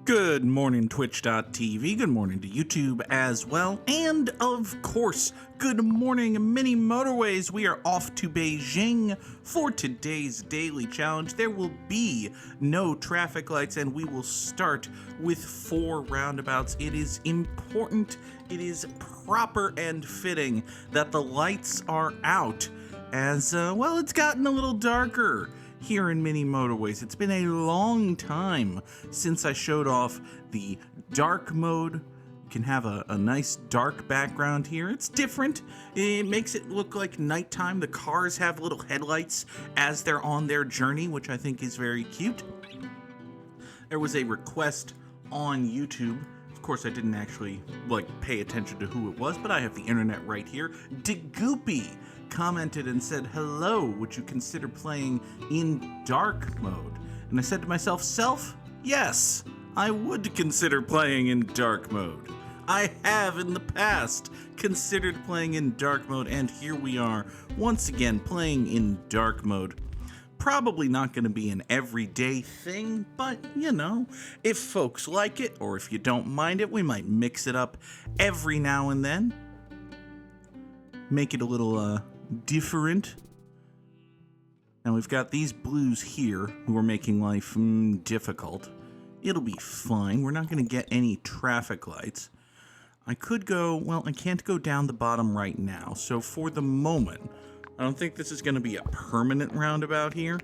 Good morning, Twitch.tv. Good morning to YouTube as well. And of course, good morning, Mini Motorways. We are off to Beijing for today's daily challenge. There will be no traffic lights, and we will start with 4 roundabouts. It is important, it is proper and fitting that the lights are out as, well, it's gotten a little darker here in Mini Motorways. It's been a long time since I showed off the dark mode. You can have a nice dark background here. It's different. It makes it look like nighttime. The cars have little headlights as they're on their journey, which I think is very cute. There was a request on YouTube. Of course, I didn't actually pay attention to who it was, but I have the internet right here. Goopy commented and said, "Hello, would you consider playing in dark mode?" And I said to myself, yes, I would consider playing in dark mode. I have in the past considered playing in dark mode, and here we are once again playing in dark mode. Probably not going to be an everyday thing, but you know, if folks like it, or if you don't mind it, we might mix it up every now and then. Make it a little different. Now we've got these blues here who are making life difficult. It'll be fine. We're not going to get any traffic lights. I could go, well, I can't go down the bottom right now. So for the moment, I don't think this is going to be a permanent roundabout here,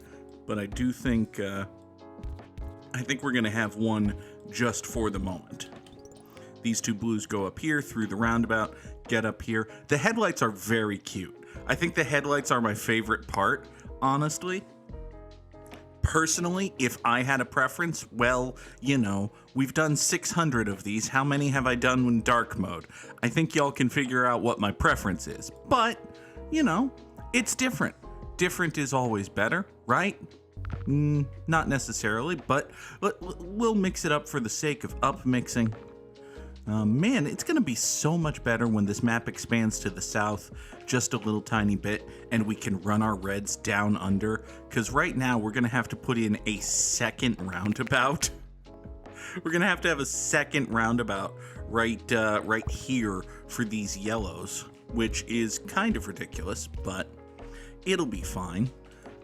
but I do think, I think we're going to have one just for the moment. These 2 blues go up here through the roundabout, get up here. The headlights are very cute. I think the headlights are my favorite part, honestly. Personally, if I had a preference, well, you know, we've done 600 of these. How many have I done in dark mode? I think y'all can figure out what my preference is. But, you know, it's different. Different is always better, right? Not necessarily, but we'll mix it up for the sake of up-mixing. Man, it's going to be so much better when this map expands to the south just a little tiny bit and we can run our reds down under, because right now we're going to have to put in a second roundabout. We're going to have a second roundabout right here for these yellows, which is kind of ridiculous, but it'll be fine.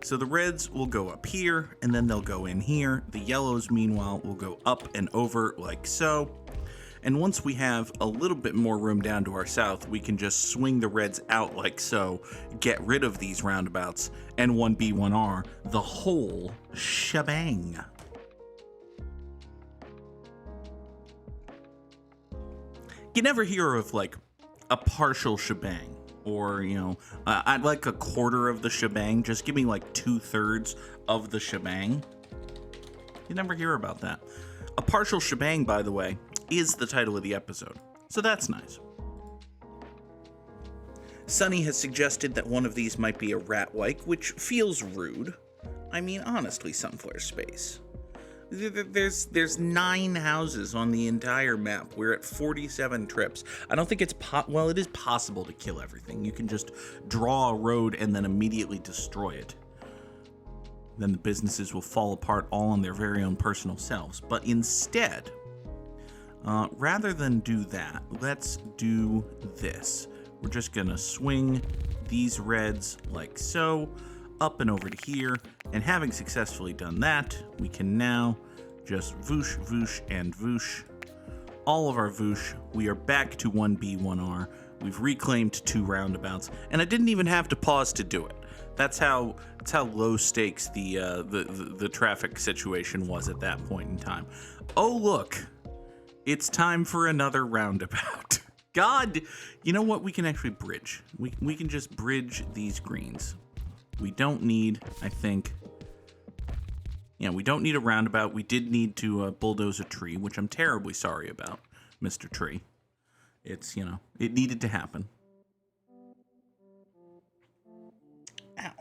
So the reds will go up here and then they'll go in here. The yellows, meanwhile, will go up and over like so. And once we have a little bit more room down to our south, we can just swing the reds out like so, get rid of these roundabouts, and 1B, 1R, the whole shebang. You never hear of, like, a partial shebang, or, you know, I'd like a quarter of the shebang, just give me, like, 2/3 of the shebang. You never hear about that. A partial shebang, by the way, is the title of the episode, so that's nice. Sunny has suggested that one of these might be a rat-like, which feels rude. I mean, honestly, Sunflare Space. There's 9 houses on the entire map. We're at 47 trips. I don't think it's well, it is possible to kill everything. You can just draw a road and then immediately destroy it. Then the businesses will fall apart all on their very own personal selves. But instead, rather than do that, let's do this. We're just gonna swing these reds like so, up and over to here, and having successfully done that, we can now just voosh, voosh, and voosh. All of our voosh. We are back to 1B, 1R. We've reclaimed 2 roundabouts, and I didn't even have to pause to do it. That's how low stakes the traffic situation was at that point in time. Oh look, it's time for another roundabout. God, you know what? We can actually bridge. We can just bridge these greens. We don't need, I think, yeah, we don't need a roundabout. We did need to bulldoze a tree, which I'm terribly sorry about, Mr. Tree. It's, you know, it needed to happen. Ow.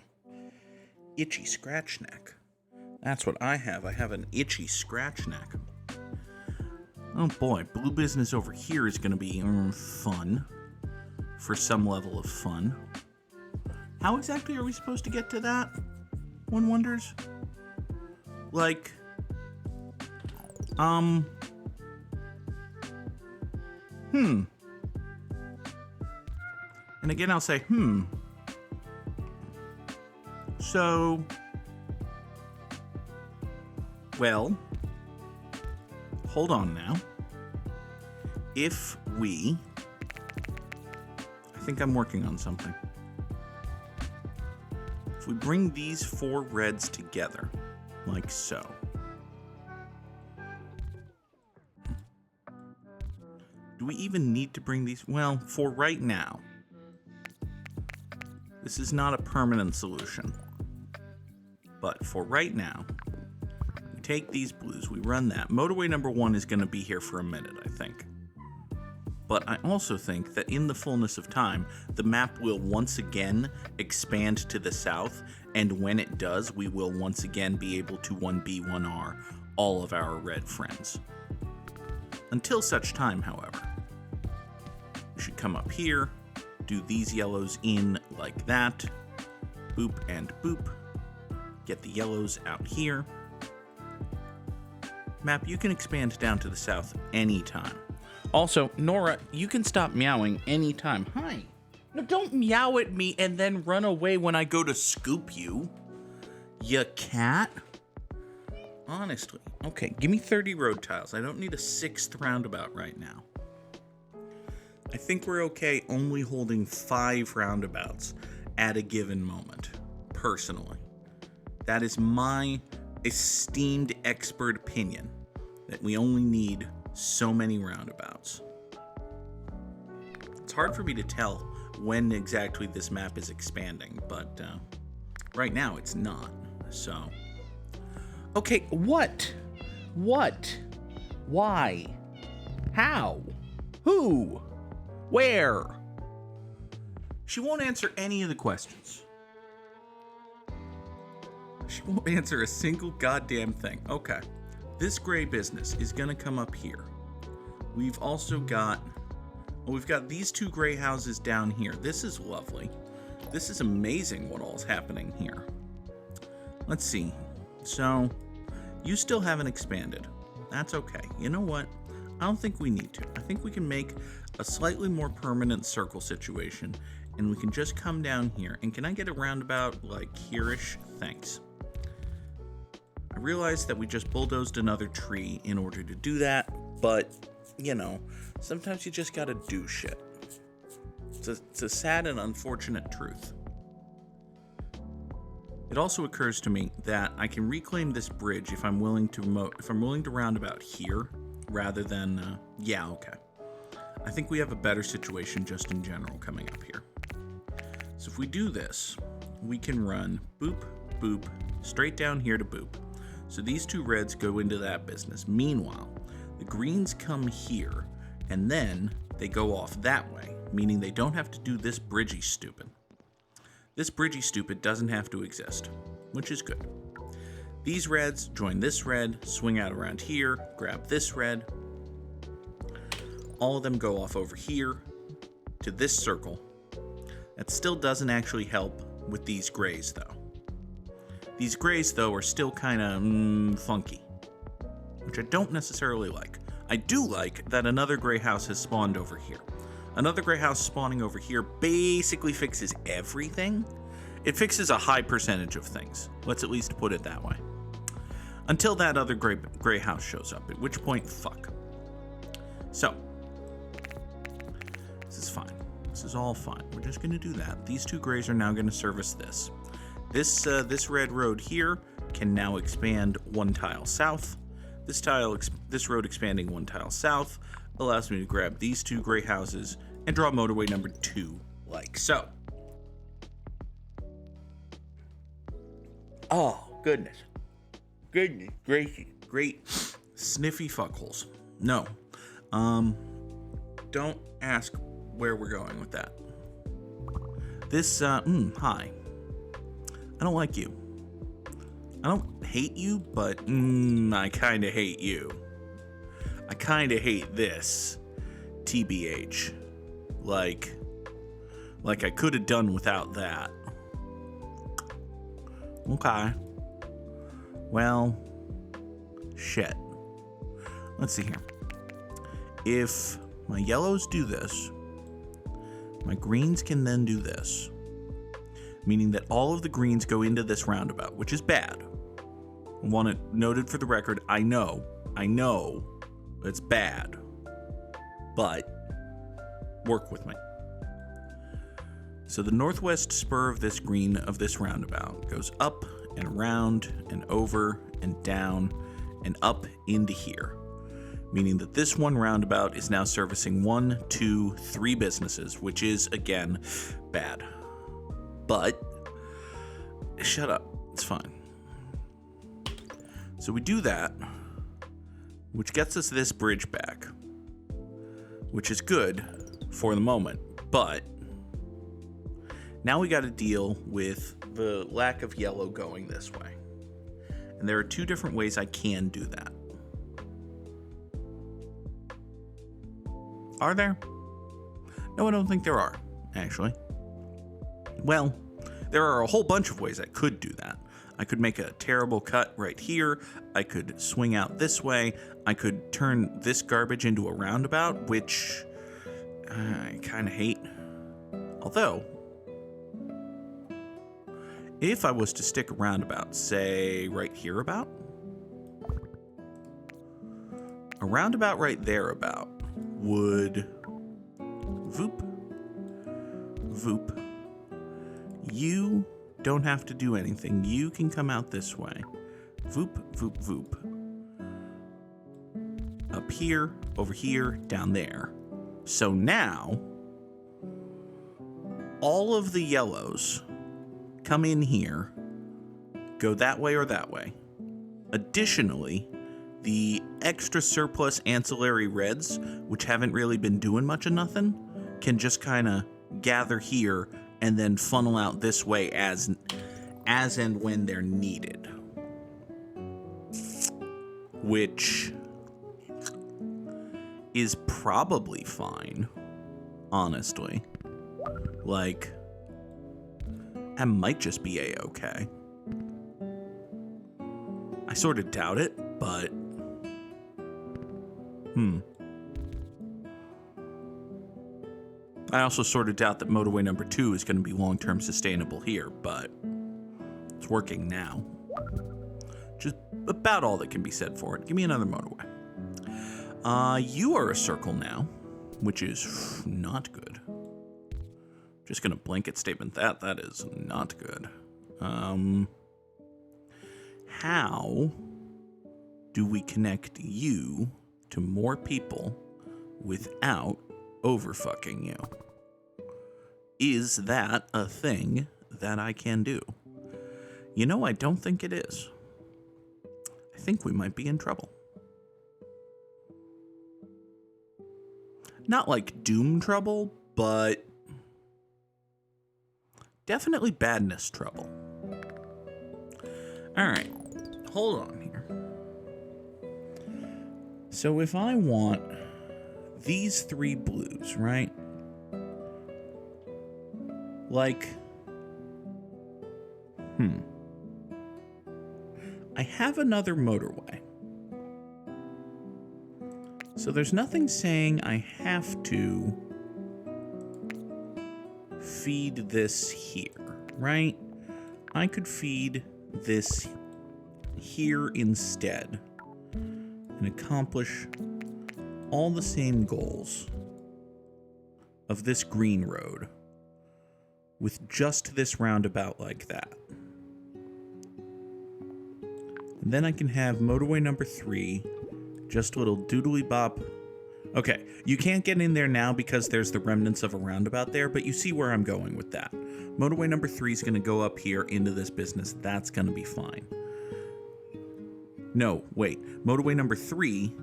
Itchy scratch neck. That's what I have. I have an itchy scratch neck. Oh boy, blue business over here is going to be fun. For some level of fun. How exactly are we supposed to get to that? One wonders. Like, And again, I'll say, So, well, hold on now. If we, I think I'm working on something. If we bring these 4 reds together, like so. Do we even need to bring these? Well, for right now, this is not a permanent solution. But for right now, we take these blues, we run that. Motorway number 1 is going to be here for a minute, I think. But I also think that in the fullness of time, the map will once again expand to the south, and when it does, we will once again be able to 1B, 1R all of our red friends. Until such time, however, we should come up here, do these yellows in like that, boop and boop, get the yellows out here. Map, you can expand down to the south anytime. Also, Nora, you can stop meowing anytime. Hi. No, don't meow at me and then run away when I go to scoop you. You cat. Honestly. Okay, give me 30 road tiles. I don't need a 6th roundabout right now. I think we're okay only holding 5 roundabouts at a given moment, personally. That is my esteemed expert opinion, that we only need so many roundabouts. It's hard for me to tell when exactly this map is expanding, but right now it's not, so. Okay, what? What? Why? How? Who? Where? She won't answer any of the questions. She won't answer a single goddamn thing. Okay. This gray business is going to come up here. We've also got... Well, we've got these 2 gray houses down here. This is lovely. This is amazing what all's happening here. Let's see. So, you still haven't expanded. That's okay. You know what? I don't think we need to. I think we can make a slightly more permanent circle situation, and we can just come down here. And can I get a roundabout like here-ish? Thanks. I realized that we just bulldozed another tree in order to do that, but, you know, sometimes you just gotta do shit. It's a sad and unfortunate truth. It also occurs to me that I can reclaim this bridge if I'm willing to roundabout here, rather than, yeah, okay. I think we have a better situation just in general coming up here. So if we do this, we can run boop, boop, straight down here to boop. So these 2 reds go into that business. Meanwhile, the greens come here, and then they go off that way, meaning they don't have to do this bridgey stupid. This bridgey stupid doesn't have to exist, which is good. These reds join this red, swing out around here, grab this red. All of them go off over here to this circle. That still doesn't actually help with these grays, though. These grays, though, are still kind of funky, which I don't necessarily like. I do like that another gray house has spawned over here. Another gray house spawning over here basically fixes everything. It fixes a high percentage of things. Let's at least put it that way. Until that other gray house shows up, at which point, fuck. So, this is fine. This is all fine. We're just going to do that. These 2 grays are now going to service this. This red road here can now expand 1 tile south. This road expanding 1 tile south allows me to grab these 2 gray houses and draw motorway number 2 like so. Oh, goodness. Goodness gracious. Great sniffy fuckholes. No. Don't ask where we're going with that. This, hi. I don't like you. I don't hate you, but I kinda hate you. I kinda hate this. TBH. Like I could have done without that. Okay. Well, shit. Let's see here. If my yellows do this. My greens can then do this. Meaning that all of the greens go into this roundabout, which is bad. I want it noted for the record. I know it's bad. But work with me. So the northwest spur of this green of this roundabout goes up and around and over and down and up into here. Meaning that this one roundabout is now servicing 1, 2, 3 businesses, which is, again, bad. But, shut up. It's fine. So we do that, which gets us this bridge back, which is good for the moment, but now we got to deal with the lack of yellow going this way. And there are 2 different ways I can do that. Are there? No, I don't think there are, actually. Well, there are a whole bunch of ways I could do that. I could make a terrible cut right here. I could swing out this way. I could turn this garbage into a roundabout, which I kind of hate. Although, if I was to stick a roundabout, say right here about, a roundabout right there about would voop, voop. You don't have to do anything. You can come out this way. Voop, voop, voop. Up here, over here, down there. So now, all of the yellows come in here, go that way or that way. Additionally, the extra surplus ancillary reds, which haven't really been doing much of nothing, can just kind of gather here and then funnel out this way as and when they're needed. Which is probably fine, honestly. Like, that might just be a-okay. I sort of doubt it, but I also sort of doubt that motorway number 2 is going to be long-term sustainable here, but it's working now. Just about all that can be said for it. Give me another motorway. You are a circle now, which is not good. Just going to blanket statement that is not good. How do we connect you to more people without overfucking you? Is that a thing that I can do? You know, I don't think it is. I think we might be in trouble. Not like doom trouble, but definitely badness trouble. All right, hold on here. So if I want these 3 blues, right? Like, I have another motorway. So there's nothing saying I have to feed this here, right? I could feed this here instead and accomplish all the same goals of this green road with just this roundabout like that. And then I can have motorway number 3, just a little doodly bop. Okay, you can't get in there now because there's the remnants of a roundabout there, but you see where I'm going with that. Motorway number 3 is going to go up here into this business. That's going to be fine. No, wait. Motorway number 3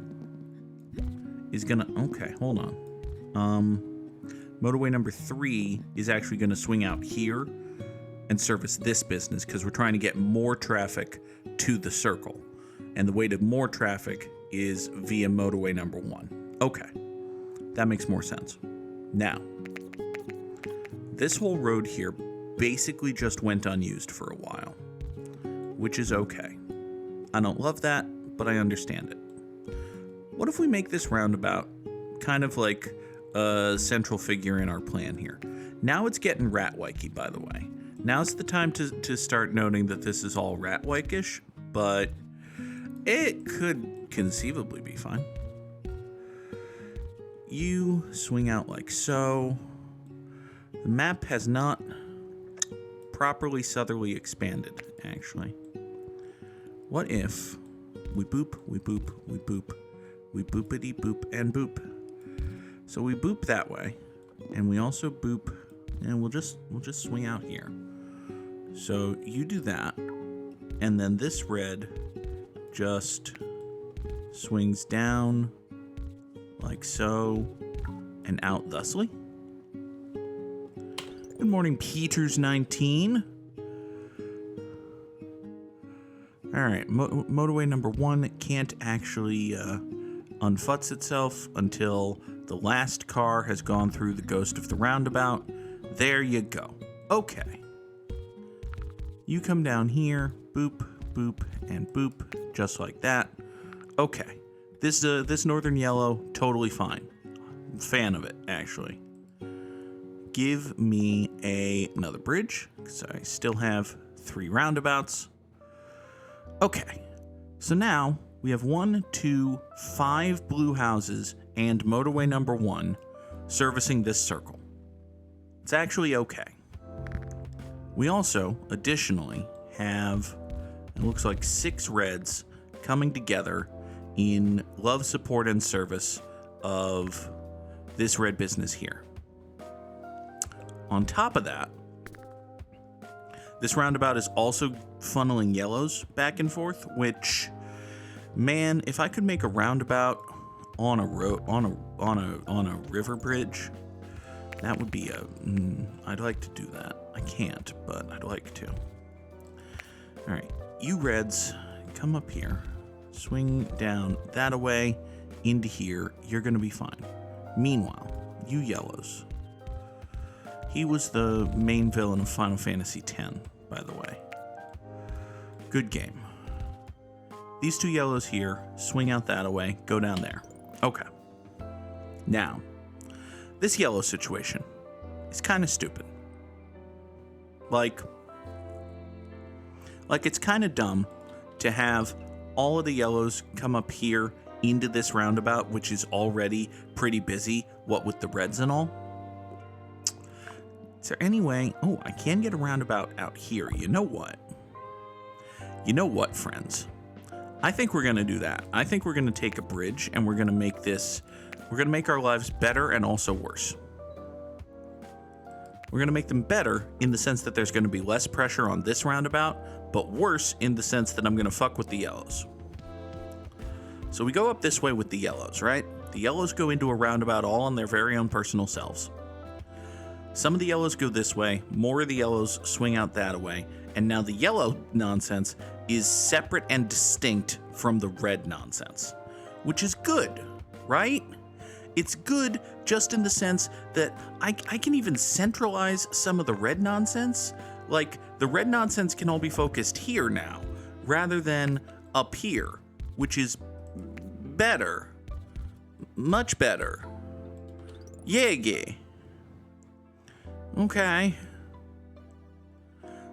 is going to... Okay, hold on. Motorway number 3 is actually going to swing out here and service this business because we're trying to get more traffic to the circle. And the way to more traffic is via motorway number 1. Okay, that makes more sense. Now, this whole road here basically just went unused for a while, which is okay. I don't love that, but I understand it. What if we make this roundabout kind of like a central figure in our plan here. Now it's getting rat-wikey, by the way. Now's the time to start noting that this is all rat-wike-ish, but it could conceivably be fine. You swing out like so. The map has not properly southerly expanded, actually. What if we boop, we boop, we boop, we boopity boop and boop. So we boop that way, and we also boop, and we'll just swing out here. So you do that, and then this red just swings down like so, and out thusly. Good morning, Peters19. All right, motorway number 1 can't actually unfutz itself until the last car has gone through the ghost of the roundabout. There you go. Okay. You come down here, boop, boop, and boop, just like that. Okay. This northern yellow, totally fine. Fan of it, actually. Give me another bridge, because I still have 3 roundabouts. Okay, so now we have 1, 2, 5 blue houses and motorway number 1 servicing this circle. It's actually okay. We also, additionally, have, it looks like 6 reds coming together in love, support, and service of this red business here. On top of that, this roundabout is also funneling yellows back and forth, which, man, if I could make a roundabout on a river bridge, that would be I'd like to do that. I can't, but I'd like to. All right, you reds, come up here, swing down that away into here. You're gonna be fine. Meanwhile, you yellows. He was the main villain of Final Fantasy X, by the way. Good game. These 2 yellows here, swing out that away, go down there. Okay. Now, this yellow situation is kind of stupid. Like it's kind of dumb to have all of the yellows come up here into this roundabout, which is already pretty busy, what with the reds and all. Is there any way? Oh, I can get a roundabout out here. You know what? You know what, friends? I think we're going to do that. I think we're going to take a bridge and we're going to make our lives better and also worse. We're going to make them better in the sense that there's going to be less pressure on this roundabout, but worse in the sense that I'm going to fuck with the yellows. So we go up this way with the yellows, right? The yellows go into a roundabout all on their very own personal selves. Some of the yellows go this way, more of the yellows swing out that way, and now the yellow nonsense is separate and distinct from the red nonsense, which is good, right? It's good just in the sense that I can even centralize some of the red nonsense. Like, the red nonsense can all be focused here now, rather than up here, which is better. Much better. Yeah. Okay.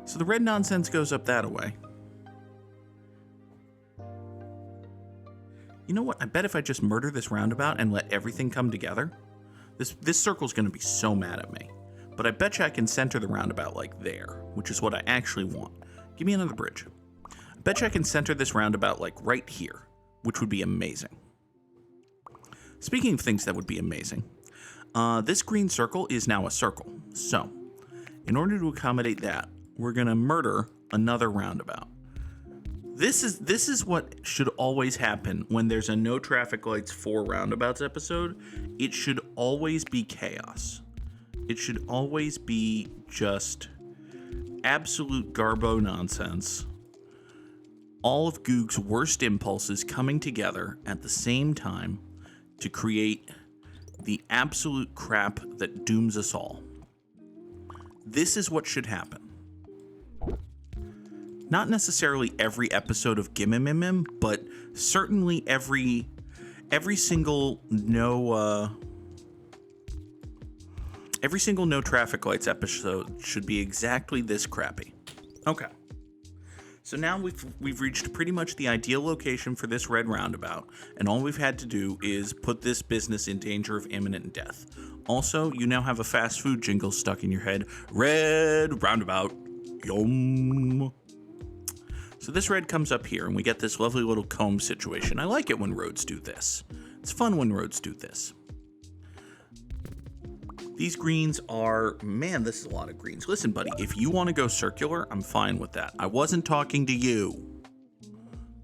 So the red nonsense goes up that way. You know what? I bet if I just murder this roundabout and let everything come together, this circle's going to be so mad at me. But I bet you I can center the roundabout like there, which is what I actually want. Give me another bridge. I bet you I can center this roundabout like right here, which would be amazing. Speaking of things that would be amazing, this green circle is now a circle. So, in order to accommodate that, we're going to murder another roundabout. This is what should always happen when there's a no traffic lights 4 roundabouts episode. It should always be chaos. It should always be just absolute garbo nonsense. All of Goog's worst impulses coming together at the same time to create the absolute crap that dooms us all. This is what should happen. Not necessarily every episode of Gimmimimim, but certainly every every single no traffic lights episode should be exactly this crappy. Okay. So now we've reached pretty much the ideal location for this red roundabout, and all we've had to do is put this business in danger of imminent death. Also, you now have a fast food jingle stuck in your head. Red roundabout. Yum. So this red comes up here, and we get this lovely little comb situation. I like it when roads do this. It's fun when roads do this. These greens are, man, this is a lot of greens. Listen, buddy, if you want to go circular, I'm fine with that. I wasn't talking to you.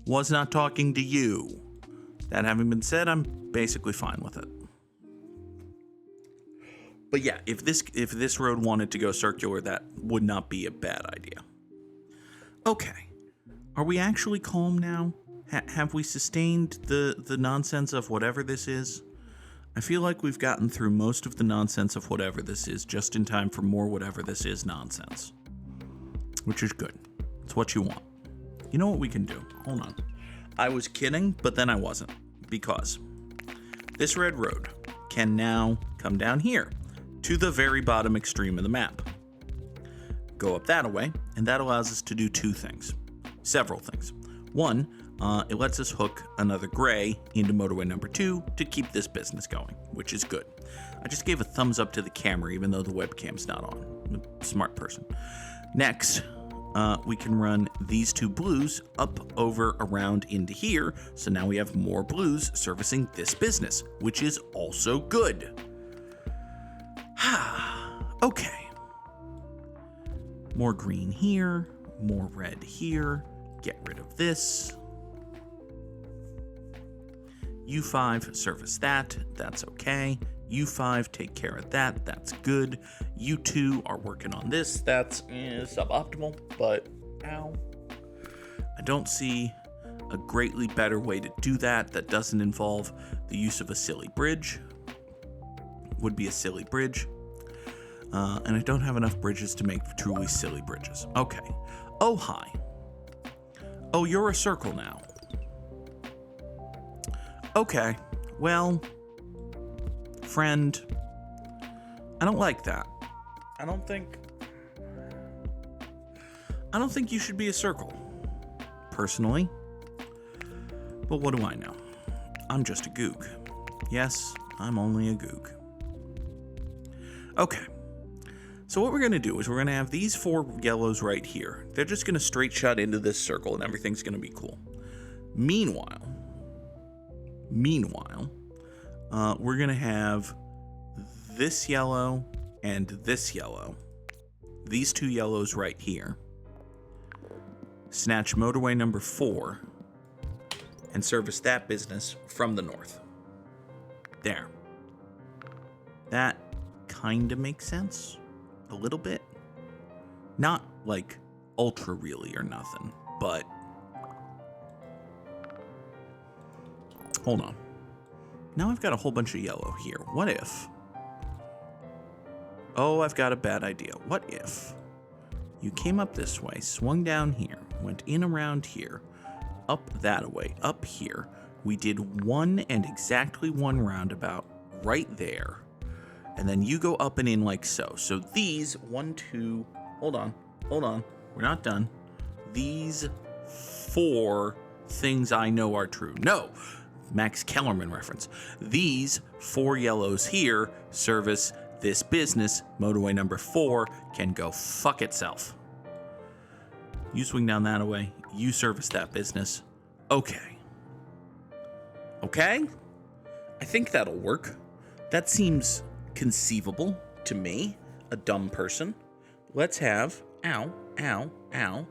Was not talking to you. That having been said, I'm basically fine with it. But yeah, if this road wanted to go circular, that would not be a bad idea. Okay. Are we actually calm now? Have we sustained the nonsense of whatever this is? I feel like we've gotten through most of the nonsense of whatever this is just in time for more whatever this is nonsense. Which is good. It's what you want. You know what we can do? Hold on. I was kidding, but then I wasn't. Because this red road can now come down here to the very bottom extreme of the map. Go up that way, and that allows us to do two things. Several things. One, it lets us hook another gray into motorway number 2 to keep this business going, which is good. I just gave a thumbs up to the camera even though the webcam's not on. I'm a smart person. Next, we can run these two blues up, over, around into here, so now we have more blues servicing this business, which is also good. Okay. More green here, more red here. Get rid of this. U5, service that. That's okay. U5, take care of that. That's good. U2 are working on this. That's suboptimal, but ow. I don't see a greatly better way to do that that doesn't involve the use of a silly bridge. Would be a silly bridge. And I don't have enough bridges to make truly silly bridges. Okay. Oh, hi. Oh, you're a circle now. Okay, well, friend, I don't like that. I don't think you should be a circle, personally. But what do I know? I'm just a Goog. Yes, I'm only a Goog. Okay. So what we're going to do is we're going to have these 4 yellows right here. They're just going to straight shot into this circle and everything's going to be cool. Meanwhile, we're going to have this yellow and this yellow. These 2 yellows right here. Snatch motorway number 4 and service that business from the north. There. That kind of makes sense. A little bit. Not like ultra really or nothing, but hold on. Now I've got a whole bunch of yellow here. What if? Oh, I've got a bad idea. What if you came up this way, swung down here, went in around here, up that way, up here. We did 1 and exactly 1 roundabout right there. And then you go up and in like so. So these 1, 2, hold on. We're not done. These 4 things I know are true. No, Max Kellerman reference. These 4 yellows here service this business. Motorway number 4 can go fuck itself. You swing down that way. You service that business. Okay. Okay? I think that'll work. That seems conceivable to me, a dumb person. Let's have, ow,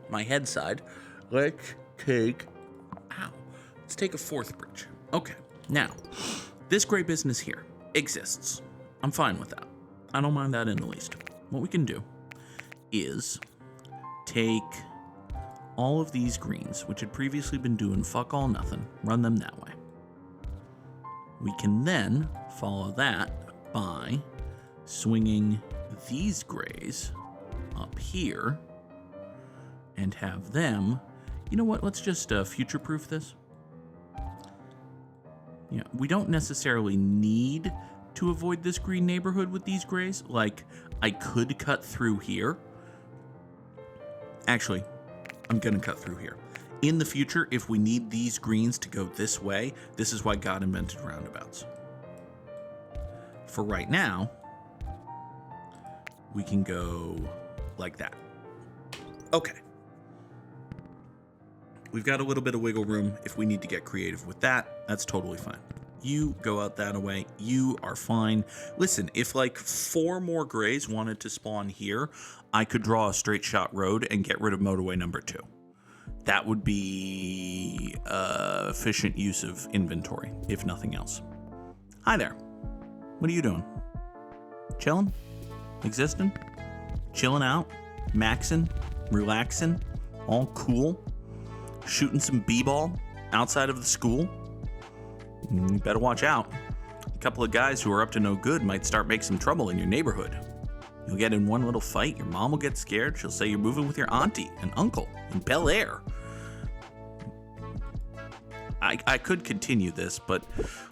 my head side. Let's take a 4th bridge. Okay, now, this gray business here exists. I'm fine with that. I don't mind that in the least. What we can do is take all of these greens, which had previously been doing fuck all nothing, run them that way. We can then follow that by swinging these grays up here and have them, you know what, let's just future-proof this. Yeah, we don't necessarily need to avoid this green neighborhood with these grays. Like, I could cut through here. Actually, I'm going to cut through here. In the future, if we need these greens to go this way, this is why God invented roundabouts. For right now, we can go like that. Okay. We've got a little bit of wiggle room if we need to get creative with that. That's totally fine. You go out that way. You are fine. Listen, if like 4 more grays wanted to spawn here, I could draw a straight shot road and get rid of motorway number 2. That would be efficient use of inventory, if nothing else. Hi there. What are you doing? Chilling? Existing? Chilling out? Maxing? Relaxing? All cool? Shooting some b-ball outside of the school? You better watch out. A couple of guys who are up to no good might start making some trouble in your neighborhood. You'll get in one little fight, your mom will get scared, she'll say you're moving with your auntie and uncle in Bel Air. I could continue this, but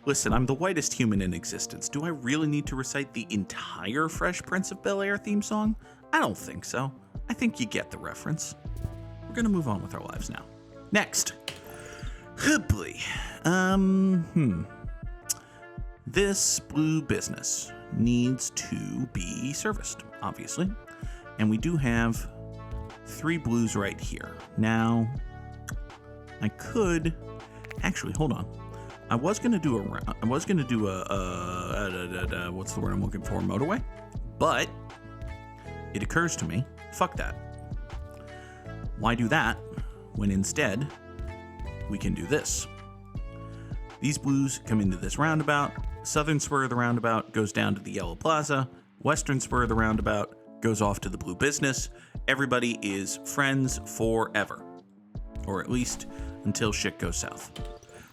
listen, I'm the whitest human in existence. Do I really need to recite the entire Fresh Prince of Bel Air theme song? I don't think so. I think you get the reference. We're gonna move on with our lives now. Next. Boy. This blue business needs to be serviced, obviously. And we do have 3 blues right here. Now, I could actually hold on. I was gonna do a what's the word I'm looking for? Motorway? But it occurs to me, fuck that. Why do that when instead we can do this? These blues come into this roundabout. Southern spur of the roundabout goes down to the yellow plaza. Western spur of the roundabout goes off to the blue business. Everybody is friends forever. Or at least until shit goes south.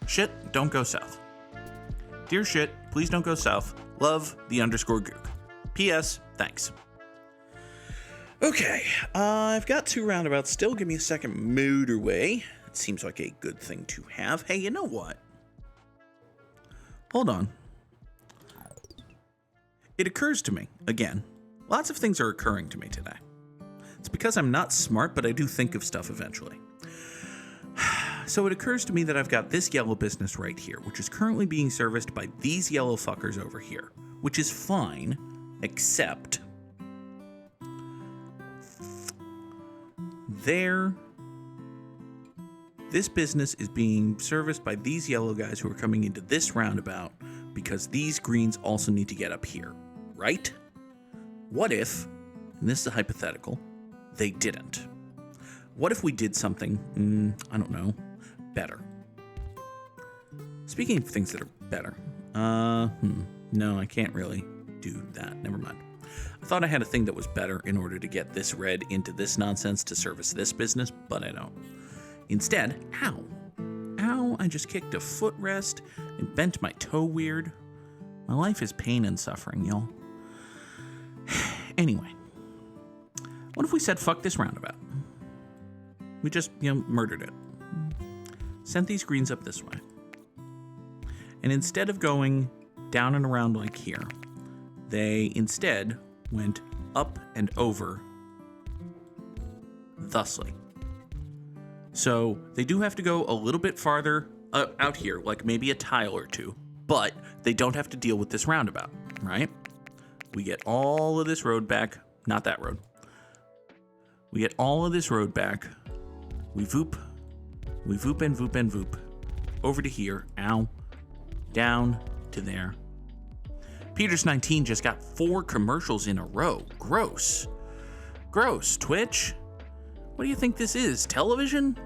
Shit, don't go south. Dear shit, please don't go south. Love, the _Goog. P.S. Thanks. Okay, I've got 2 roundabouts still. Give me a second. Motorway. It seems like a good thing to have. Hey, you know what? Hold on. It occurs to me, again, lots of things are occurring to me today. It's because I'm not smart, but I do think of stuff eventually. So it occurs to me that I've got this yellow business right here, which is currently being serviced by these yellow fuckers over here, which is fine, except this business is being serviced by these yellow guys who are coming into this roundabout because these greens also need to get up here, right? What if, and this is a hypothetical, they didn't? What if we did something, I don't know, better? Speaking of things that are better, no, I can't really do that. Never mind. I thought I had a thing that was better in order to get this red into this nonsense to service this business, but I don't. Instead, ow, I just kicked a footrest and bent my toe weird. My life is pain and suffering, y'all. Anyway, what if we said fuck this roundabout? We just, murdered it. Sent these greens up this way. And instead of going down and around like here, they instead went up and over thusly. So they do have to go a little bit farther out here, like maybe a tile or 2, but they don't have to deal with this roundabout, right? We get all of this road back, not that road. We get all of this road back. We voop and voop and voop over to here, ow, down to there. Peters 19 just got 4 commercials in a row. Gross. Twitch. What do you think this is? Television?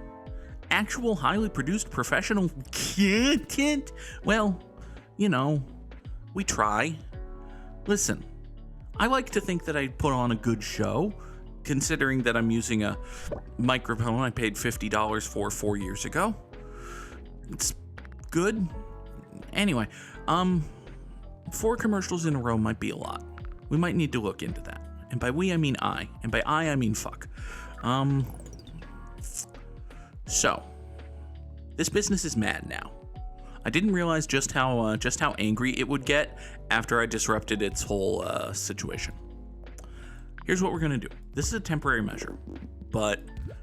Actual highly produced professional content? Well, we try. Listen, I like to think that I put on a good show, considering that I'm using a microphone I paid $50 for 4 years ago. It's good. Anyway, 4 commercials in a row might be a lot. We might need to look into that. And by we, I mean I. And by I mean fuck. So, this business is mad now. I didn't realize just how angry it would get after I disrupted its whole situation. Here's what we're gonna do. This is a temporary measure, but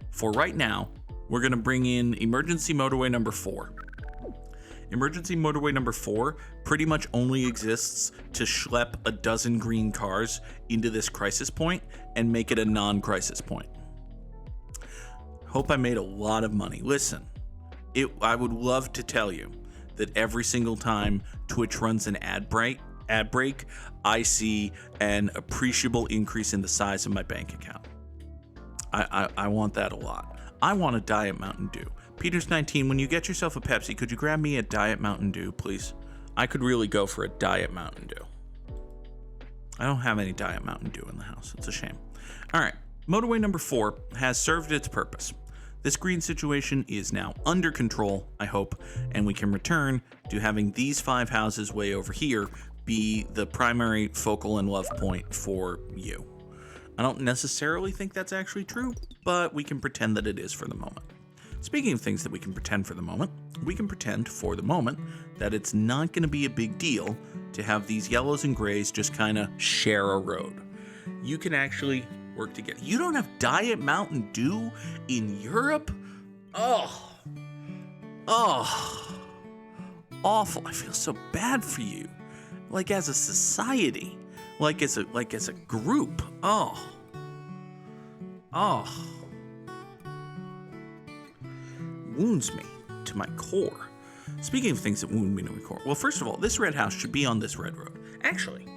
for right now, we're gonna bring in emergency motorway number 4. Emergency motorway number 4 pretty much only exists to schlep a dozen green cars into this crisis point and make it a non-crisis point. Hope I made a lot of money. Listen, I would love to tell you that every single time Twitch runs an ad break, I see an appreciable increase in the size of my bank account. I want that a lot. I want a Diet Mountain Dew. Peters19, when you get yourself a Pepsi, could you grab me a Diet Mountain Dew, please? I could really go for a Diet Mountain Dew. I don't have any Diet Mountain Dew in the house. It's a shame. All right. Motorway number 4 has served its purpose. This green situation is now under control, I hope, and we can return to having these 5 houses way over here be the primary focal and love point for you. I don't necessarily think that's actually true, but we can pretend that it is for the moment. Speaking of things that we can pretend for the moment, we can pretend for the moment that it's not going to be a big deal to have these yellows and grays just kind of share a road. You can actually work together. You don't have Diet Mountain Dew in Europe? Oh, awful. I feel so bad for you. Like as a society, like as a group. Oh. Wounds me to my core. Speaking of things that wound me to my core, well, first of all, this red house should be on this red road. Actually,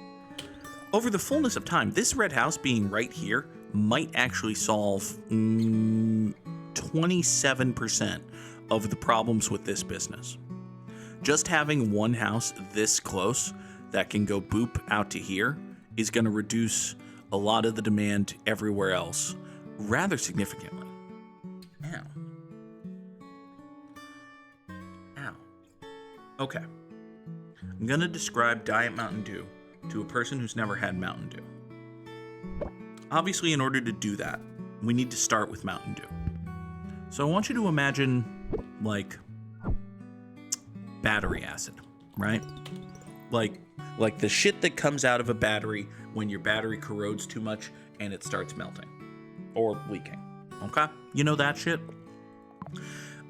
over the fullness of time, this red house being right here might actually solve 27% of the problems with this business. Just having one house this close that can go boop out to here is going to reduce a lot of the demand everywhere else rather significantly. Ow. Okay. I'm going to describe Diet Mountain Dew to a person who's never had Mountain Dew. Obviously, in order to do that, we need to start with Mountain Dew. So I want you to imagine, like, battery acid, right? Like the shit that comes out of a battery when your battery corrodes too much and it starts melting or leaking, okay? You know that shit?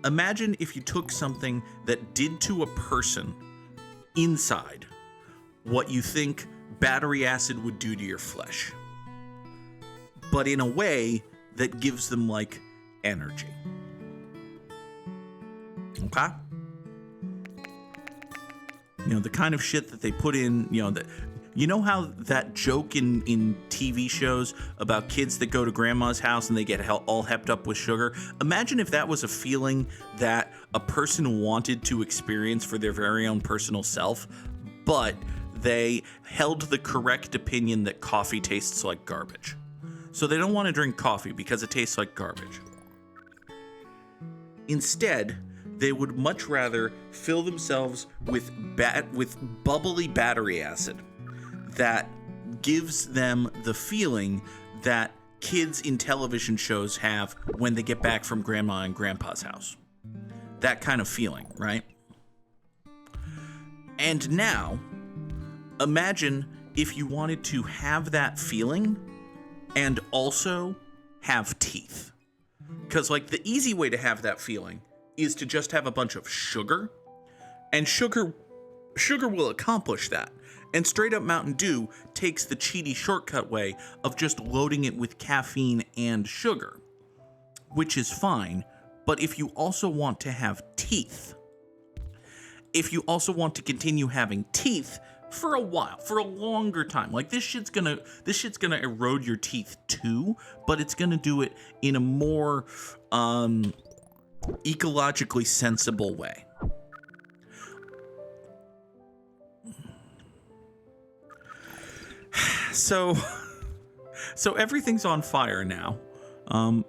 Imagine if you took something that did to a person inside what you think battery acid would do to your flesh, but in a way that gives them, like, energy. Okay? You know, the kind of shit that they put in, you know how that joke in TV shows about kids that go to grandma's house and they get all hepped up with sugar? Imagine if that was a feeling that a person wanted to experience for their very own personal self, but they held the correct opinion that coffee tastes like garbage. So they don't want to drink coffee because it tastes like garbage. Instead, they would much rather fill themselves with bubbly battery acid that gives them the feeling that kids in television shows have when they get back from grandma and grandpa's house. That kind of feeling, right? And now, imagine if you wanted to have that feeling and also have teeth. Because, like, the easy way to have that feeling is to just have a bunch of sugar, and sugar will accomplish that. And straight up Mountain Dew takes the cheaty shortcut way of just loading it with caffeine and sugar, which is fine. But if you also want to have teeth, if you also want to continue having teeth for a while, for a longer time, like this shit's gonna erode your teeth too, but it's gonna do it in a more ecologically sensible way. So everything's on fire now.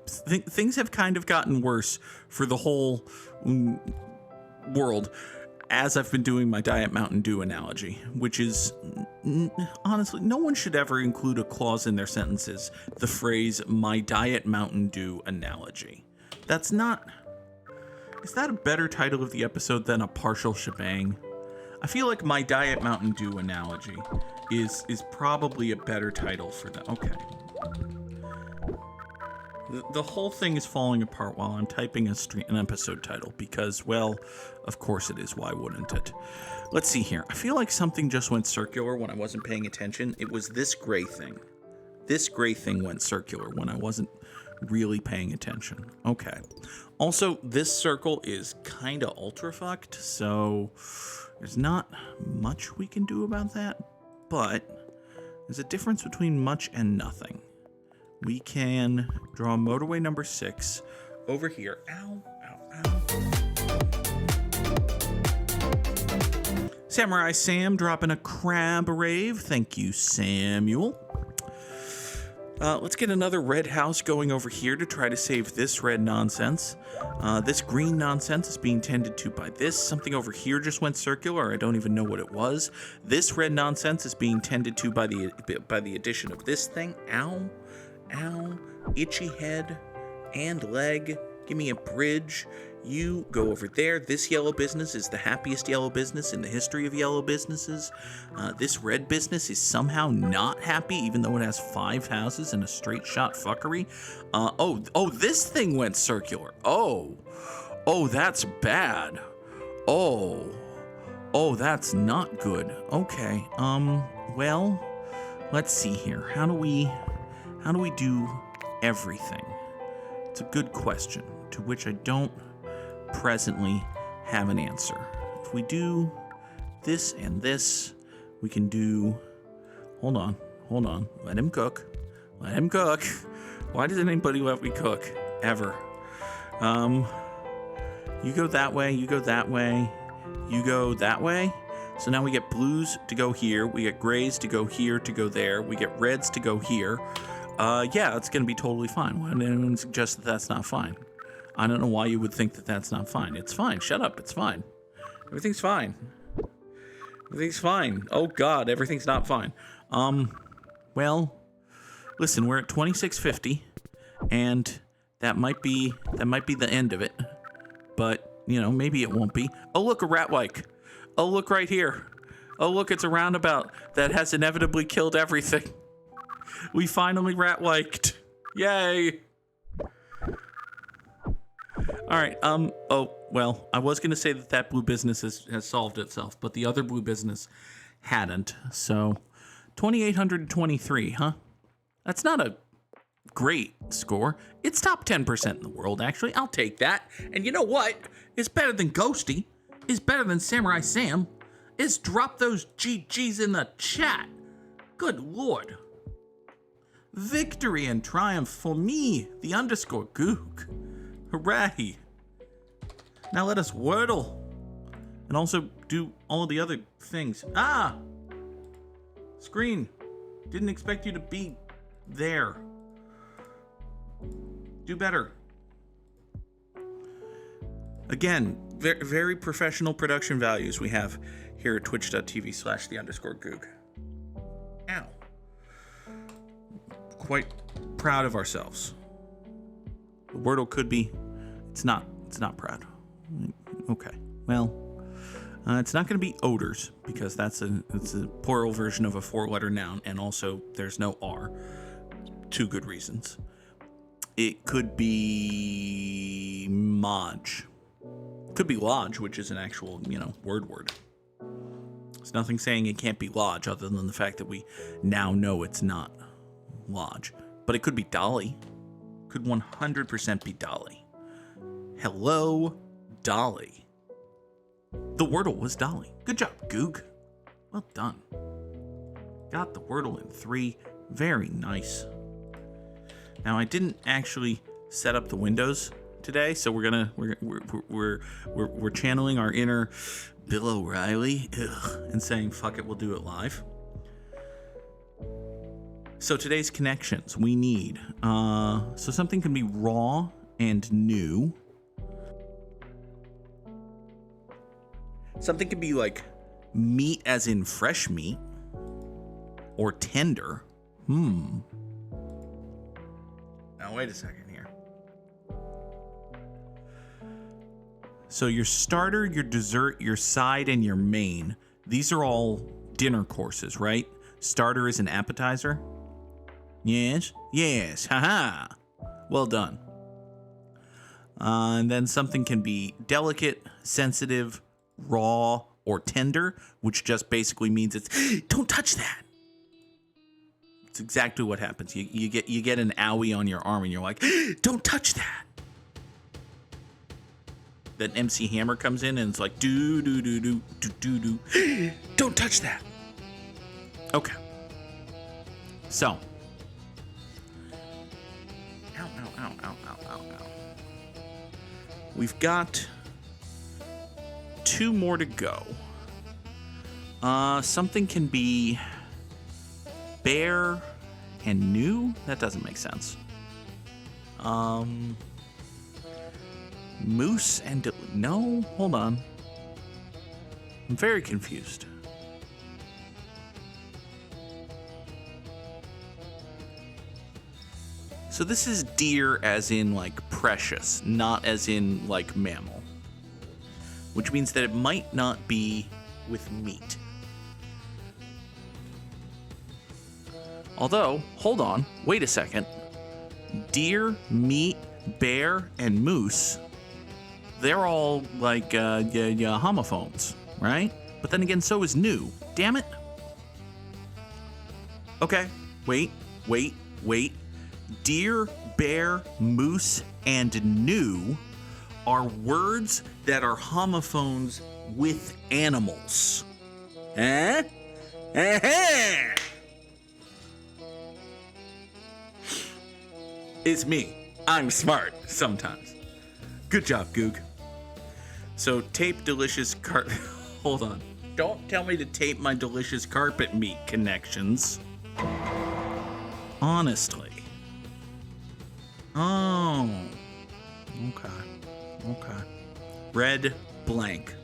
Things have kind of gotten worse for the whole world as I've been doing my Diet Mountain Dew analogy, which is, honestly, no one should ever include a clause in their sentences, the phrase, my Diet Mountain Dew analogy. It's Is that a better title of the episode than a partial shebang? I feel like my Diet Mountain Dew analogy is probably a better title for that. Okay. The whole thing is falling apart while I'm typing an episode title because, well, of course it is. Why wouldn't it? Let's see here. I feel like something just went circular when I wasn't paying attention. It was this gray thing. This gray thing went circular when I wasn't really paying attention. Okay. Also, this circle is kind of ultra fucked, so there's not much we can do about that, but there's a difference between much and nothing. We can draw motorway number 6 over here. Ow, ow, ow. Samurai Sam dropping a crab rave. Thank you, Samuel. Let's get another red house going over here to try to save this red nonsense. This green nonsense is being tended to by this. Something over here just went circular. I don't even know what it was. This red nonsense is being tended to by the addition of this thing. Ow, ow, itchy head and leg. Give me a bridge. You go over there. This yellow business is the happiest yellow business in the history of yellow businesses. This red business is somehow not happy, even though it has 5 houses and a straight shot fuckery. Oh, this thing went circular. Oh, that's bad. Oh, that's not good. Okay. Well, let's see here. How do we do everything? It's a good question, to which I don't presently have an answer. If we do this and this, we can do... Hold on. Let him cook. Why does anybody let me cook? Ever. You go that way, you go that way, you go that way. So now we get blues to go here, we get grays to go here, to go there, we get reds to go here. Yeah, it's going to be totally fine. Why did anyone suggest that that's not fine? I don't know why you would think that that's not fine. It's fine. Shut up. It's fine. Everything's fine. Everything's fine. Oh, God. Everything's not fine. Well, listen, we're at 2650, and that might be the end of it. But, maybe it won't be. Oh, look, a rat wike. Oh, look right here. Oh, look, it's a roundabout that has inevitably killed everything. We finally rat-wiked. Yay. All right. Oh, well, I was going to say that blue business has solved itself, but the other blue business hadn't. So 2,823, huh? That's not a great score. It's top 10% in the world, actually. I'll take that. And you know what? It's better than Ghosty. It's better than Samurai Sam. It's drop those GGs in the chat. Good Lord. Victory and triumph for me, the underscore Goog. Hooray. Now let us wordle. And also do all of the other things. Ah! Screen. Didn't expect you to be there. Do better. Again, very professional production values we have here at twitch.tv/the_Goog. Ow. Quite proud of ourselves. The Wordle could be. It's not proud. Okay. Well, it's not going to be odors because it's a plural version of a 4-letter noun, and also there's no R. 2 good reasons. It could be Modge. Could be Lodge, which is an actual, word. There's nothing saying it can't be Lodge other than the fact that we now know it's not Lodge. But it could be Dolly. Could 100% be Dolly. Hello, Dolly. The Wordle was Dolly. Good job, Goog. Well done. Got the Wordle in 3. Very nice. Now I didn't actually set up the windows today, so we're channeling our inner Bill O'Reilly and saying fuck it, we'll do it live. So today's connections we need so something can be raw and new. Something can be like meat as in fresh meat or tender. Now wait a second here. So your starter, your dessert, your side, and your main. These are all dinner courses, right? Starter is an appetizer? Yes? Yes. Haha. Well done. And then something can be delicate, sensitive, raw, or tender, which just basically means it's, don't touch that. It's exactly what happens. You get an owie on your arm and you're like, don't touch that. Then MC Hammer comes in and it's like, do. Don't touch that. Okay. So. Ow. We've got 2 more to go. Something can be bare and new? That doesn't make sense. Moose and... No, hold on. I'm very confused. So this is deer as in, like, precious, not as in, like, mammal. Which means that it might not be with meat. Although, hold on, wait a second. Deer, meat, bear, and moose... They're all, like, homophones, right? But then again, so is new. Damn it. Okay, wait. Deer, bear, moose, and new are words that are homophones with animals. Huh? It's me. I'm smart sometimes. Good job, Goog. So tape delicious Hold on. Don't tell me to tape my delicious carpet meat connections. Honestly. Oh. Okay. Red blank.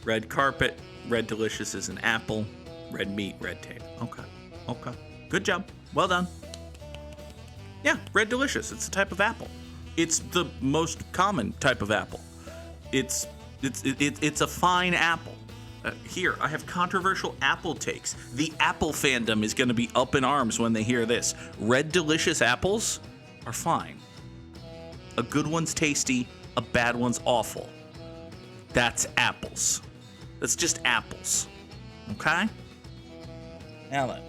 Red carpet. Red delicious is an apple. Red meat, red tape. Okay. Good job. Well done. Yeah, red delicious. It's a type of apple. It's the most common type of apple. It's a fine apple. Here, I have controversial apple takes. The apple fandom is going to be up in arms when they hear this. Red delicious apples are fine. A good one's tasty, a bad one's awful. That's apples. That's just apples. Okay? Now then.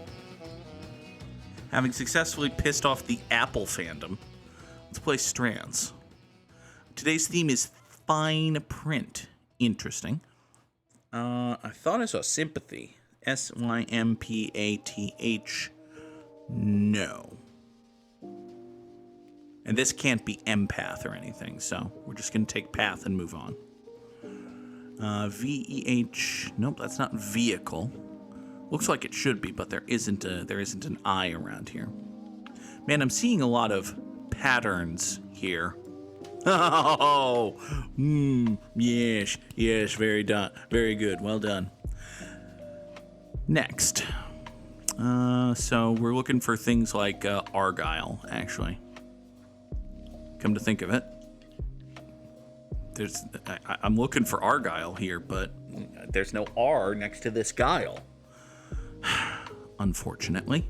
Having successfully pissed off the apple fandom, let's play Strands. Today's theme is fine print. Interesting. I thought I saw sympathy. Sympath. No. And this can't be empath or anything, so we're just going to take path and move on. VEH. Nope, that's not vehicle. Looks like it should be, but there isn't an I around here. Man, I'm seeing a lot of patterns here. Oh, yes, very good, well done. Next, so we're looking for things like Argyle, actually. Come to think of it, I'm looking for Argyle here, but there's no R next to this guile. Unfortunately.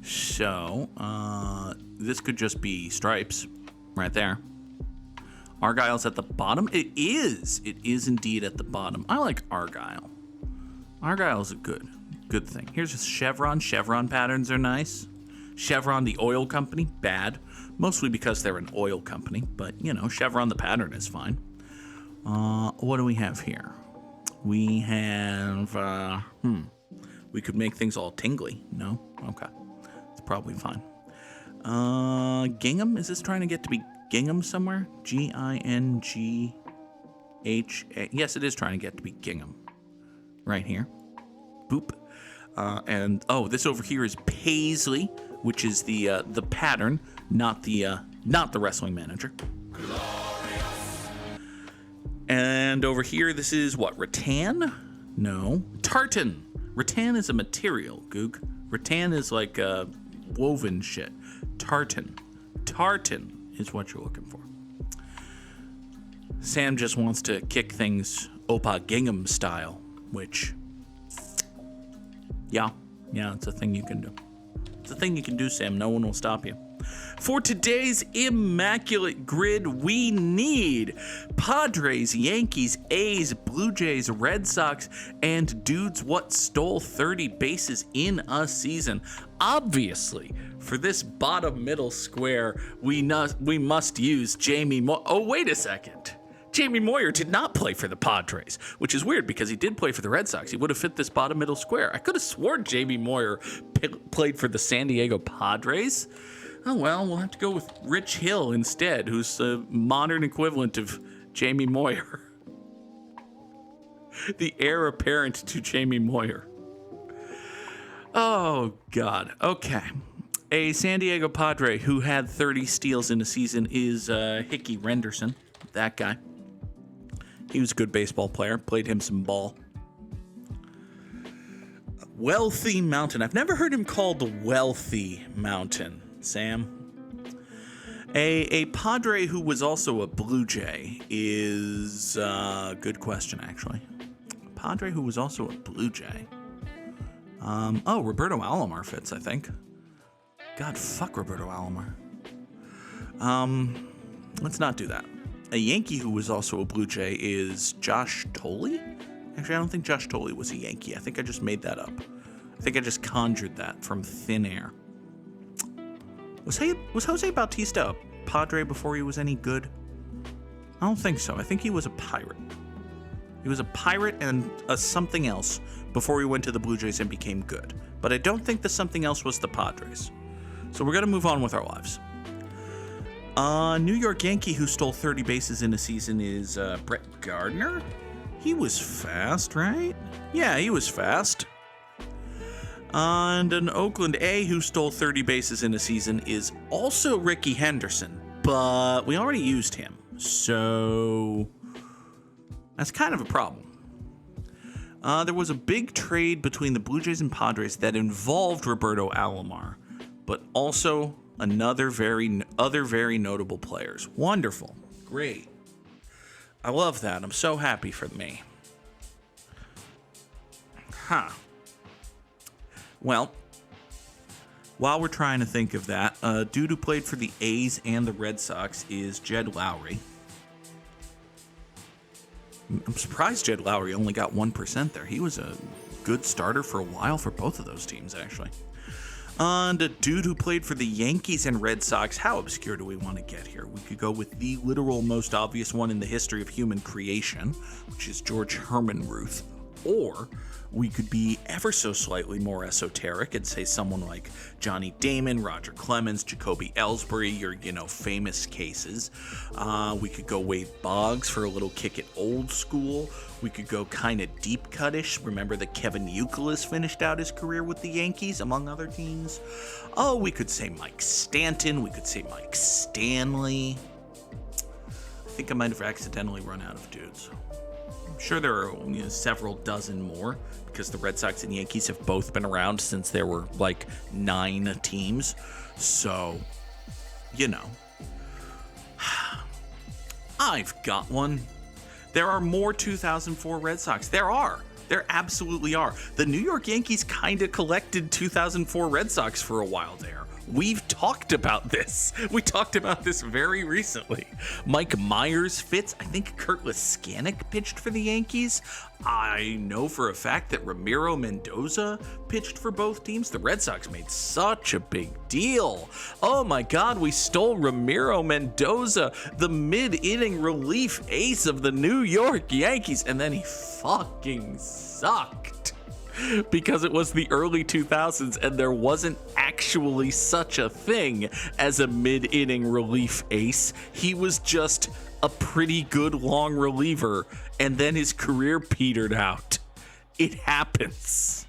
So, this could just be stripes right there. Argyle's at the bottom. It is indeed at the bottom. I like Argyle. Argyle's a good thing. Here's a chevron. Chevron patterns are nice. Chevron, the oil company, bad. Mostly because they're an oil company, but, you know, Chevron, the pattern is fine. What do we have here? We have, we could make things all tingly. No? Okay. It's probably fine. Gingham? Is this trying to get to be gingham somewhere? Gingha. Yes, it is trying to get to be gingham. Right here. Boop. And this over here is Paisley, which is the pattern, not the wrestling manager. Glorious. And over here, this is what? Rattan? No. Tartan. Rattan is a material, Goog. Rattan is like woven shit. Tartan is what you're looking for. Sam just wants to kick things Opa Gingham style, which, yeah, it's a thing you can do. It's a thing you can do, Sam. No one will stop you. For today's immaculate grid, we need Padres, Yankees, A's, Blue Jays, Red Sox, and dudes what stole 30 bases in a season. Obviously, for this bottom middle square, we must use Jamie Moyer. Oh, wait a second. Jamie Moyer did not play for the Padres, which is weird because he did play for the Red Sox. He would have fit this bottom middle square. I could have sworn Jamie Moyer played for the San Diego Padres. Oh, well, we'll have to go with Rich Hill instead, who's the modern equivalent of Jamie Moyer. The heir apparent to Jamie Moyer. Oh, God. Okay. A San Diego Padre who had 30 steals in a season is Hickey Renderson. That guy. He was a good baseball player. Played him some ball. Wealthy Mountain. I've never heard him called the Wealthy Mountain, Sam. A Padre who was also a Blue Jay is good question, actually. A Padre who was also a Blue Jay. Roberto Alomar fits, I think. God, fuck Roberto Alomar. Let's not do that. A Yankee who was also a Blue Jay is Josh Tolley? Actually, I don't think Josh Tolley was a Yankee. I think I just made that up. I think I just conjured that from thin air. Was Jose Bautista a Padre before he was any good? I don't think so. I think he was a Pirate. He was a Pirate and a something else before he went to the Blue Jays and became good. But I don't think the something else was the Padres. So we're going to move on with our lives. New York Yankee who stole 30 bases in a season is Brett Gardner. He was fast, right? Yeah, he was fast. And an Oakland A who stole 30 bases in a season is also Ricky Henderson, but we already used him, so that's kind of a problem. There was a big trade between the Blue Jays and Padres that involved Roberto Alomar, but also other very notable players. Wonderful. Great. I love that. I'm so happy for me. Huh. Well, while we're trying to think of that, a dude who played for the A's and the Red Sox is Jed Lowry. I'm surprised Jed Lowry only got 1% there. He was a good starter for a while for both of those teams, actually. And a dude who played for the Yankees and Red Sox. How obscure do we want to get here? We could go with the literal most obvious one in the history of human creation, which is George Herman Ruth. Or we could be ever so slightly more esoteric and say someone like Johnny Damon, Roger Clemens, Jacoby Ellsbury, your, famous cases. We could go Wade Boggs for a little kick at old school. We could go kind of deep cut-ish. Remember that Kevin Youkilis finished out his career with the Yankees, among other teams. Oh, we could say Mike Stanton. We could say Mike Stanley. I think I might have accidentally run out of dudes. I'm sure there are several dozen more because the Red Sox and Yankees have both been around since there were 9 teams. So, I've got one. There are more 2004 Red Sox. There absolutely are. The New York Yankees kind of collected 2004 Red Sox for a while there. We've talked about this. We talked about this very recently. Mike Myers fits. I think Kurt Liskanek pitched for the Yankees. I know for a fact that Ramiro Mendoza pitched for both teams. The Red Sox made such a big deal. Oh my God, we stole Ramiro Mendoza, the mid-inning relief ace of the New York Yankees, and then he fucking sucked. Because it was the early 2000s and there wasn't actually such a thing as a mid-inning relief ace. He was just a pretty good long reliever, and then his career petered out. It happens.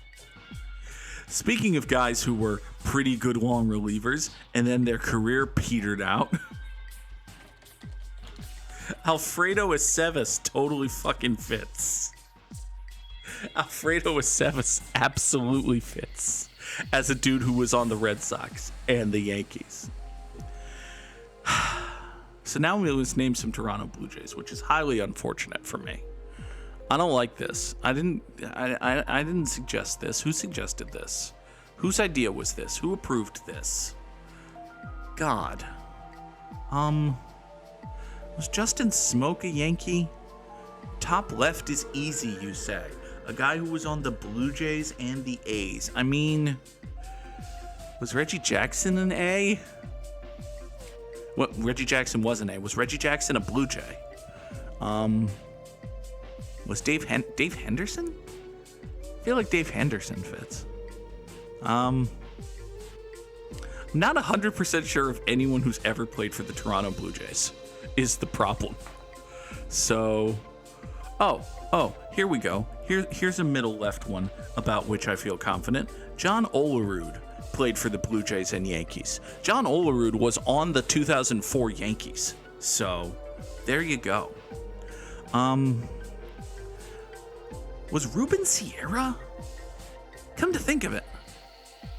Speaking of guys who were pretty good long relievers and then their career petered out, Alfredo Aceves totally fucking fits. Alfredo Aceves absolutely fits as a dude who was on the Red Sox and the Yankees. So now we must name some Toronto Blue Jays, which is highly unfortunate for me. I don't like this. I didn't suggest this. Who suggested this? Whose idea was this? Who approved this? God. Was Justin Smoke a Yankee? Top left is easy, you say. A guy who was on the Blue Jays and the A's. I mean, was Reggie Jackson an A? What? Reggie Jackson was an A. Was Reggie Jackson a Blue Jay? Was Dave Henderson? I feel like Dave Henderson fits. I'm not 100% sure if anyone who's ever played for the Toronto Blue Jays is the problem. So, oh, here we go. Here's a middle left one about which I feel confident. John Olerud played for the Blue Jays and Yankees. John Olerud was on the 2004 Yankees. So, there you go. Was Ruben Sierra? Come to think of it.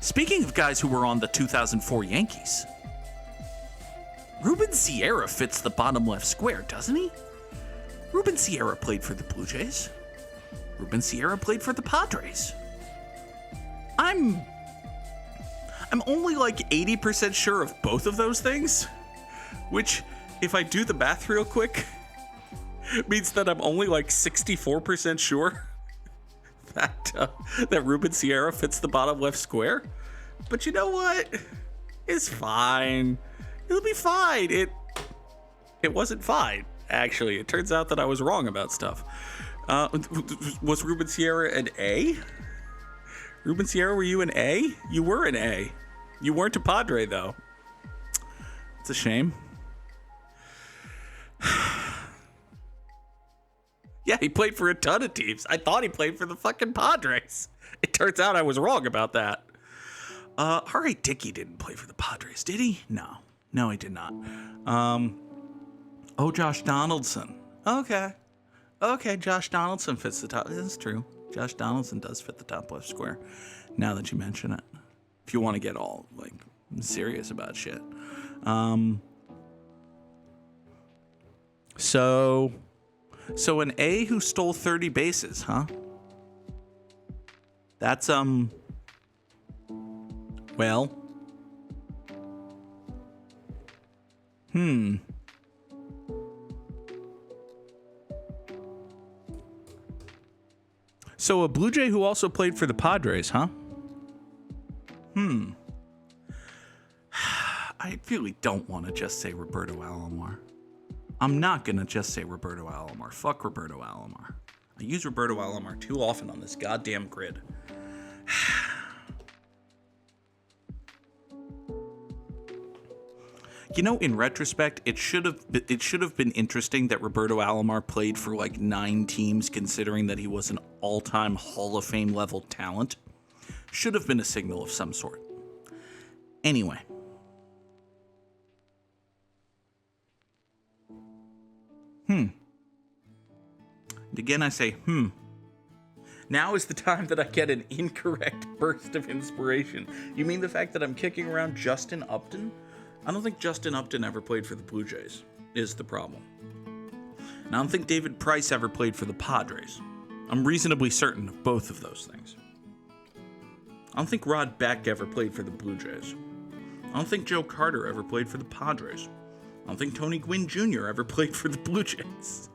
Speaking of guys who were on the 2004 Yankees, Ruben Sierra fits the bottom left square, doesn't he? Ruben Sierra played for the Blue Jays. Ruben Sierra played for the Padres. I'm only like 80% sure of both of those things, which, if I do the math real quick, means that I'm only like 64% sure that Ruben Sierra fits the bottom left square. But you know what? It's fine. It'll be fine. It wasn't fine, actually. It turns out that I was wrong about stuff. Was Ruben Sierra an A? Ruben Sierra, were you an A? You were an A. You weren't a Padre, though. It's a shame. Yeah, he played for a ton of teams. I thought he played for the fucking Padres. It turns out I was wrong about that. R.A. Dickey didn't play for the Padres, did he? No, he did not. Josh Donaldson. Okay, Josh Donaldson fits the top. That's true. Josh Donaldson does fit the top left square, now that you mention it. If you want to get all, like, serious about shit. So an A who stole 30 bases, huh? That's, well. So a Blue Jay who also played for the Padres, huh? I really don't want to just say Roberto Alomar. I'm not going to just say Roberto Alomar. Fuck Roberto Alomar. I use Roberto Alomar too often on this goddamn grid. You know, in retrospect, it should have been interesting that Roberto Alomar played for like 9 teams, considering that he was an all-time Hall of Fame level talent. Should have been a signal of some sort. Anyway. And again, I say, Now is the time that I get an incorrect burst of inspiration. You mean the fact that I'm kicking around Justin Upton? I don't think Justin Upton ever played for the Blue Jays, is the problem. And I don't think David Price ever played for the Padres. I'm reasonably certain of both of those things. I don't think Rod Beck ever played for the Blue Jays. I don't think Joe Carter ever played for the Padres. I don't think Tony Gwynn Jr. ever played for the Blue Jays.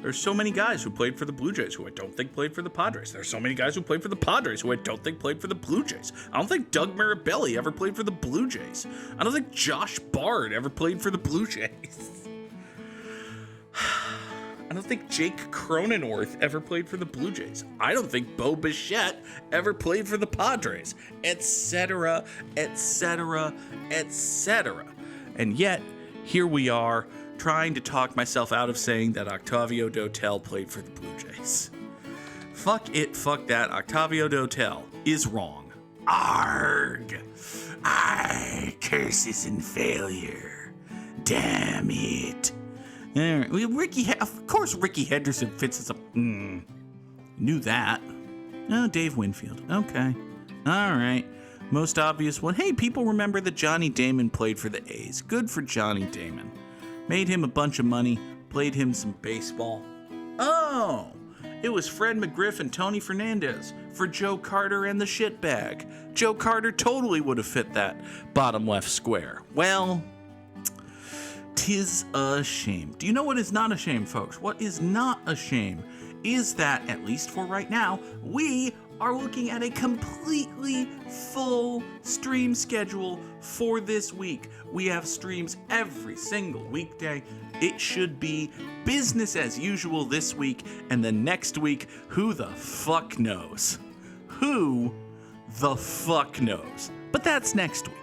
There's so many guys who played for the Blue Jays who I don't think played for the Padres. There's so many guys who played for the Padres who I don't think played for the Blue Jays. I don't think Doug Mirabelli ever played for the Blue Jays. I don't think Josh Bard ever played for the Blue Jays. I don't think Jake Cronenworth ever played for the Blue Jays. I don't think Bo Bichette ever played for the Padres, etc., etc., etc. And yet, here we are, trying to talk myself out of saying that Octavio Dotel played for the Blue Jays. Fuck it, fuck that. Octavio Dotel is wrong. Arg! Curses and failure. Damn it. All right. Of course Ricky Henderson fits as a... Knew that. Oh, Dave Winfield. Okay. All right. Most obvious one, hey, people remember that Johnny Damon played for the A's. Good for Johnny Damon. Made him a bunch of money, played him some baseball. Oh, it was Fred McGriff and Tony Fernandez for Joe Carter and the shitbag. Joe Carter totally would have fit that bottom left square. Well, 'tis a shame. Do you know what is not a shame, folks? What is not a shame is that, at least for right now, we are looking at a completely full stream schedule for this week. We have streams every single weekday. It should be business as usual this week, and the next week, who the fuck knows? Who the fuck knows? But that's next week.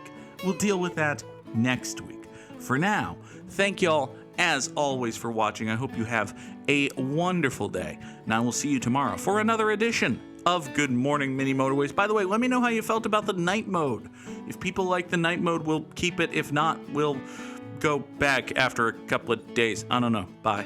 We'll deal with that next week. For now, thank y'all as always for watching. I hope you have a wonderful day, and I will see you tomorrow for another edition of Good Morning Mini Motorways. By the way, let me know how you felt about the night mode. If people like the night mode, we'll keep it. If not, we'll go back after a couple of days. I don't know. Bye.